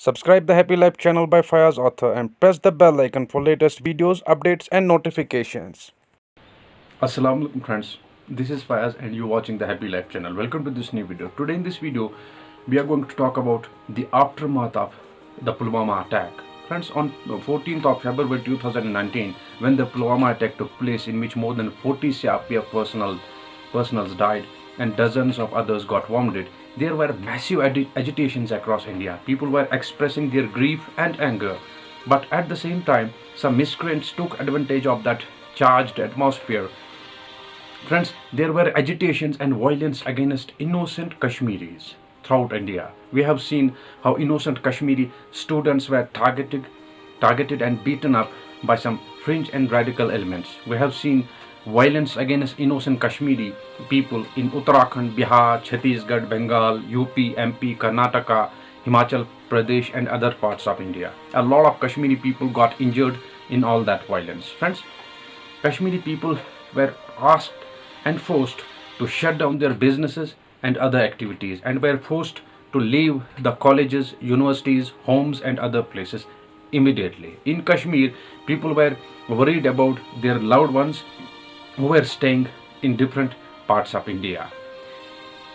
Subscribe the Happy Life channel by Fayaz Author and press the bell icon for latest videos, updates and notifications. Assalamu alaikum friends, this is Fayaz and you're watching the Happy Life channel. Welcome to this new video. Today in this video, we are going to talk about the aftermath of the Pulwama attack. Friends, on 14th of February 2019, when the Pulwama attack took place, in which more than 40 CRPF personals died and dozens of others got wounded, there were massive agitations across India. People were expressing their grief and anger. But at the same time, some miscreants took advantage of that charged atmosphere. Friends, there were agitations and violence against innocent Kashmiris throughout India. We have seen how innocent Kashmiri students were targeted and beaten up by some fringe and radical elements. We have seen violence against innocent Kashmiri people in Uttarakhand, Bihar, Chhattisgarh, Bengal, UP, MP, Karnataka, Himachal Pradesh and other parts of India. A lot of Kashmiri people got injured in all that violence. Friends, Kashmiri people were asked and forced to shut down their businesses and other activities and were forced to leave the colleges, universities, homes and other places immediately. In Kashmir, people were worried about their loved ones who were staying in different parts of India.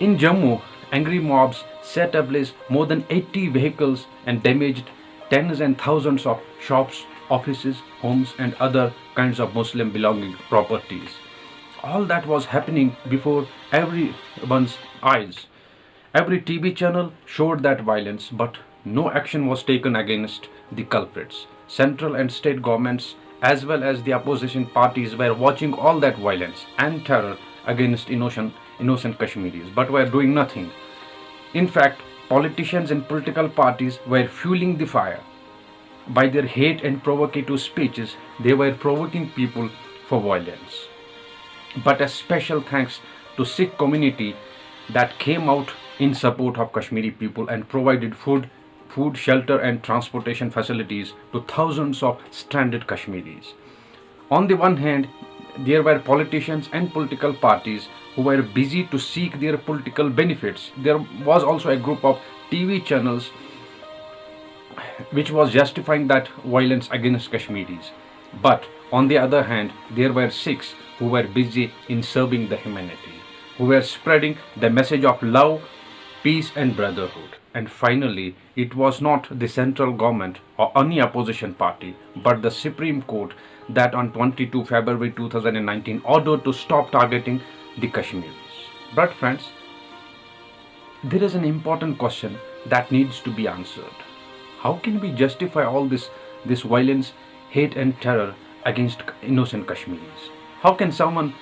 In Jammu, angry mobs set ablaze more than 80 vehicles and damaged tens and thousands of shops, offices, homes and other kinds of Muslim belonging properties. All that was happening before everyone's eyes. Every TV channel showed that violence, but no action was taken against the culprits. Central and state governments, as well as the opposition parties, were watching all that violence and terror against innocent Kashmiris, but were doing nothing. In fact, politicians and political parties were fueling the fire. By their hate and provocative speeches, they were provoking people for violence. But a special thanks to Sikh community that came out in support of Kashmiri people and provided food, shelter and transportation facilities to thousands of stranded Kashmiris. On the one hand, there were politicians and political parties who were busy to seek their political benefits. There was also a group of TV channels which was justifying that violence against Kashmiris. But on the other hand, there were Sikhs who were busy in serving the humanity, who were spreading the message of love, peace and brotherhood. And finally, it was not the central government or any opposition party, but the Supreme Court that on 22 February 2019 ordered to stop targeting the Kashmiris. But friends, there is an important question that needs to be answered. How can we justify all this violence, hate and terror against innocent Kashmiris? How can someone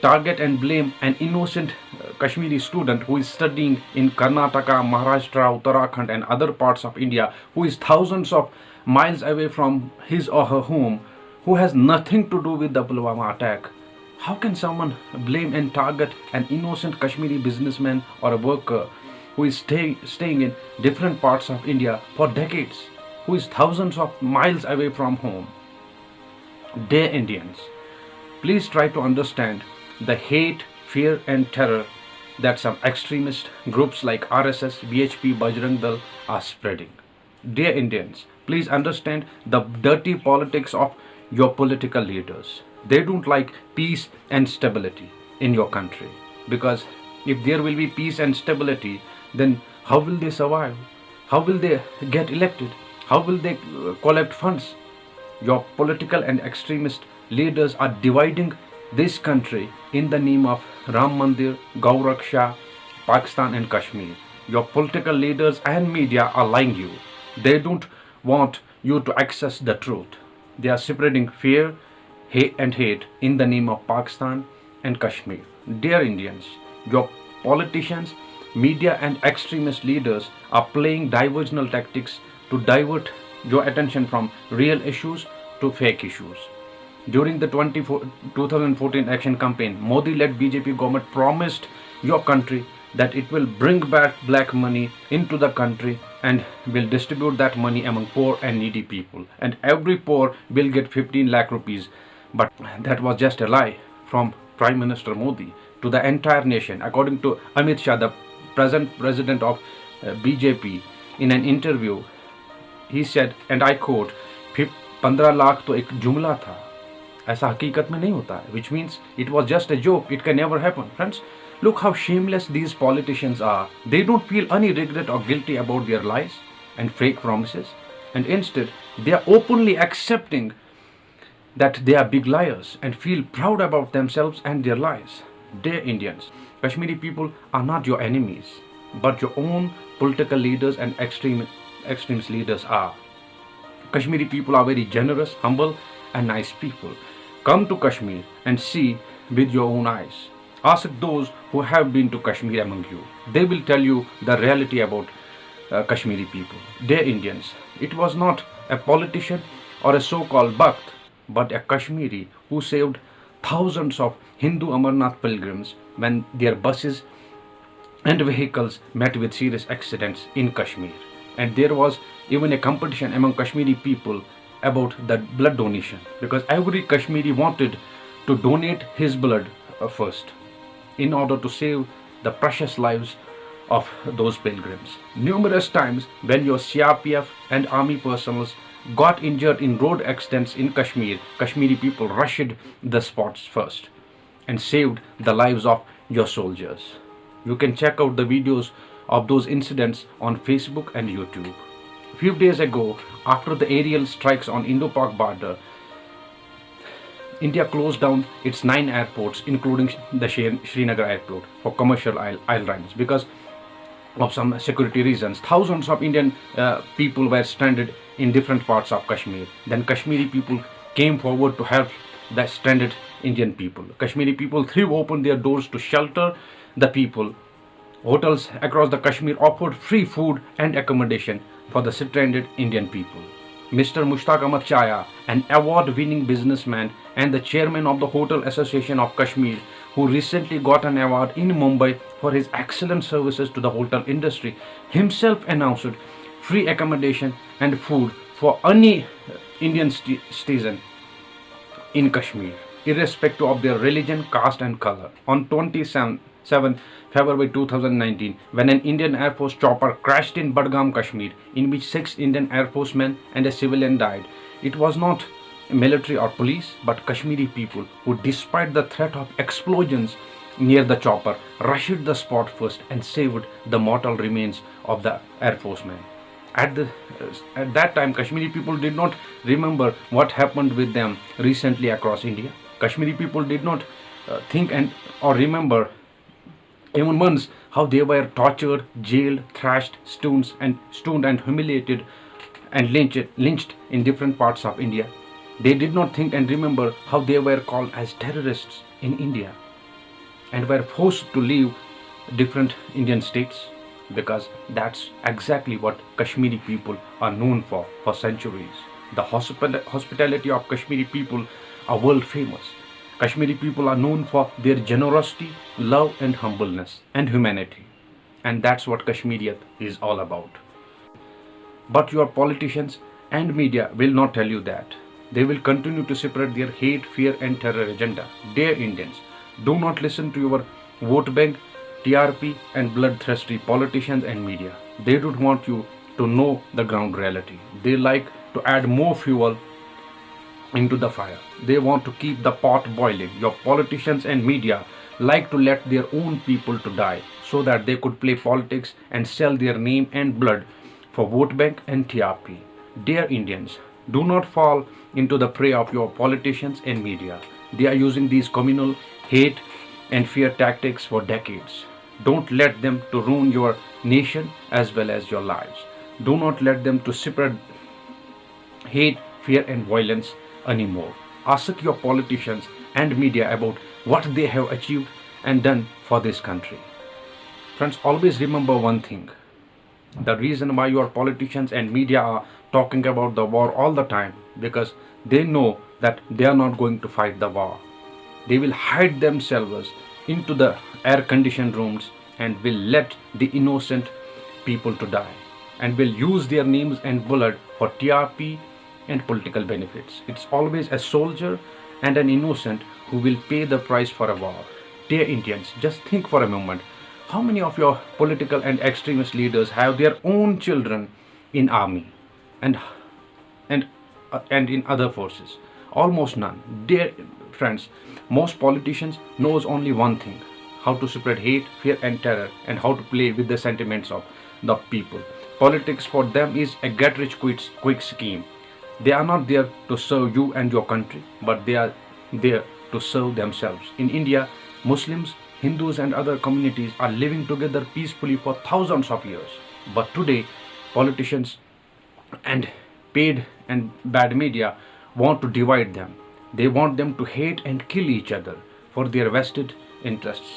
target and blame an innocent Kashmiri student who is studying in Karnataka, Maharashtra, Uttarakhand and other parts of India, who is thousands of miles away from his or her home, who has nothing to do with the Pulwama attack? How can someone blame and target an innocent Kashmiri businessman or a worker who is staying in different parts of India for decades, who is thousands of miles away from home? Dear Indians, please try to understand the hate, fear and terror that some extremist groups like RSS, BHP, Bajrang Dal are spreading. Dear Indians, please understand the dirty politics of your political leaders. They don't like peace and stability in your country, because if there will be peace and stability, then how will they survive? How will they get elected? How will they collect funds? Your political and extremist leaders are dividing this country in the name of Ram Mandir, Gauraksha, Pakistan and Kashmir. Your political leaders and media are lying you. They don't want you to access the truth. They are spreading fear, hate in the name of Pakistan and Kashmir. Dear Indians, your politicians, media and extremist leaders are playing diversional tactics to divert your attention from real issues to fake issues. During the 2014 election campaign, Modi-led BJP government promised your country that it will bring back black money into the country and will distribute that money among poor and needy people. And every poor will get 15 lakh rupees. But that was just a lie from Prime Minister Modi to the entire nation. According to Amit Shah, the present president of BJP, in an interview, he said, and I quote, "फिर 15 लाख तो एक जुमला था, ऐसा हकीकत में नहीं होता है," which means it was just a joke, it can never happen. Friends, look how shameless these politicians are. They don't feel any regret or guilty about their lies and fake promises, and instead they are openly accepting that they are big liars and feel proud about themselves and their lies. Dear Indians, Kashmiri people are not your enemies, but your own political leaders and extremist leaders are. Kashmiri people are very generous, humble, and nice people. Come to Kashmir and see with your own eyes. Ask those who have been to Kashmir among you. They will tell you the reality about Kashmiri people. Dear Indians, it was not a politician or a so-called Bhakt, but a Kashmiri who saved thousands of Hindu Amarnath pilgrims when their buses and vehicles met with serious accidents in Kashmir. And there was even a competition among Kashmiri people about the blood donation, because every Kashmiri wanted to donate his blood first in order to save the precious lives of those pilgrims. Numerous times when your CRPF and army personnel got injured in road accidents in Kashmir, Kashmiri people rushed the spots first and saved the lives of your soldiers. You can check out the videos of those incidents on Facebook and YouTube. Few days ago, after the aerial strikes on Indo-Pak border, India closed down its 9 airports, including the Srinagar airport, for commercial airlines because of some security reasons. Thousands of Indian people were stranded in different parts of Kashmir. Then Kashmiri people came forward to help the stranded Indian people. Kashmiri people threw open their doors to shelter the people. Hotels across the Kashmir offered free food and accommodation for the stranded Indian people. Mr. Mushtaq Ahmad Chaya, an award-winning businessman and the chairman of the Hotel Association of Kashmir, who recently got an award in Mumbai for his excellent services to the hotel industry, himself announced free accommodation and food for any Indian citizen in Kashmir, irrespective of their religion, caste and color. On 27 February 2019, when an Indian Air Force chopper crashed in Budgam, Kashmir, in which 6 Indian Air Force men and a civilian died, it was not military or police, but Kashmiri people who, despite the threat of explosions near the chopper, rushed the spot first and saved the mortal remains of the Air Force men. At that time, Kashmiri people did not remember what happened with them recently across India. Kashmiri people did not think or remember even once how they were tortured, jailed, thrashed, stoned and humiliated and lynched in different parts of India. They did not think and remember how they were called as terrorists in India and were forced to leave different Indian states, because that's exactly what Kashmiri people are known for centuries. The hospitality of Kashmiri people are world famous. Kashmiri people are known for their generosity, love and humbleness and humanity. And that's what Kashmiriyat is all about. But your politicians and media will not tell you that. They will continue to spread their hate, fear and terror agenda. Dear Indians, do not listen to your vote bank, TRP and bloodthirsty politicians and media. They don't want you to know the ground reality. They like to add more fuel into the fire. They want to keep the pot boiling. Your politicians and media like to let their own people to die so that they could play politics and sell their name and blood for vote bank and TRP. Dear Indians, do not fall into the prey of your politicians and media. They are using these communal hate and fear tactics for decades. Don't let them to ruin your nation as well as your lives. Do not let them to spread hate, fear and violence anymore. Ask your politicians and media about what they have achieved and done for this country. Friends, always remember one thing. The reason why your politicians and media are talking about the war all the time, because they know that they are not going to fight the war. They will hide themselves into the air-conditioned rooms and will let the innocent people to die and will use their names and blood for TRP and political benefits. It's always a soldier and an innocent who will pay the price for a war. Dear Indians, just think for a moment. How many of your political and extremist leaders have their own children in army and and and in other forces? Almost none. Dear friends, most politicians knows only one thing: how to spread hate, fear and terror, and how to play with the sentiments of the people. Politics for them is a get rich quick scheme. They are not there to serve you and your country, but they are there to serve themselves. In India, Muslims, Hindus, and other communities are living together peacefully for thousands of years. But today, politicians and paid and bad media want to divide them. They want them to hate and kill each other for their vested interests.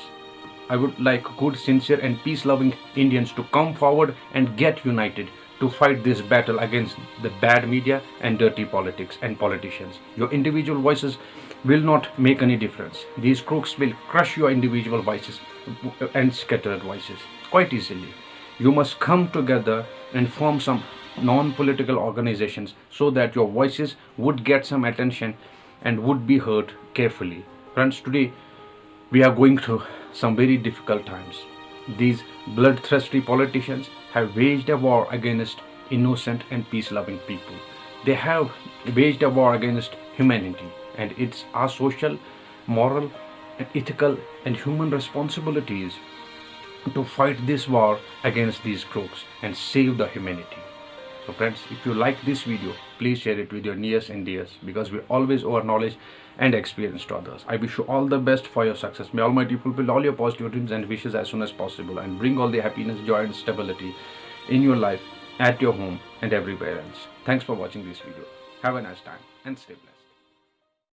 I would like good, sincere, and peace loving Indians to come forward and get united to fight this battle against the bad media and dirty politics and politicians. Your individual voices will not make any difference. These crooks will crush your individual voices and scattered voices quite easily. You must come together and form some non-political organizations so that your voices would get some attention and would be heard carefully. Friends, today we are going through some very difficult times. These bloodthirsty politicians have waged a war against innocent and peace-loving people. They have waged a war against humanity, and it's our social, moral, ethical, and human responsibilities to fight this war against these crooks and save the humanity. So friends, if you like this video, please share it with your nears and dears, because we always owe our knowledge and experience to others. I wish you all the best for your success. May Almighty fulfill all your positive dreams and wishes as soon as possible, and bring all the happiness, joy and stability in your life, at your home and everywhere else. Thanks for watching this video. Have a nice time and stay blessed.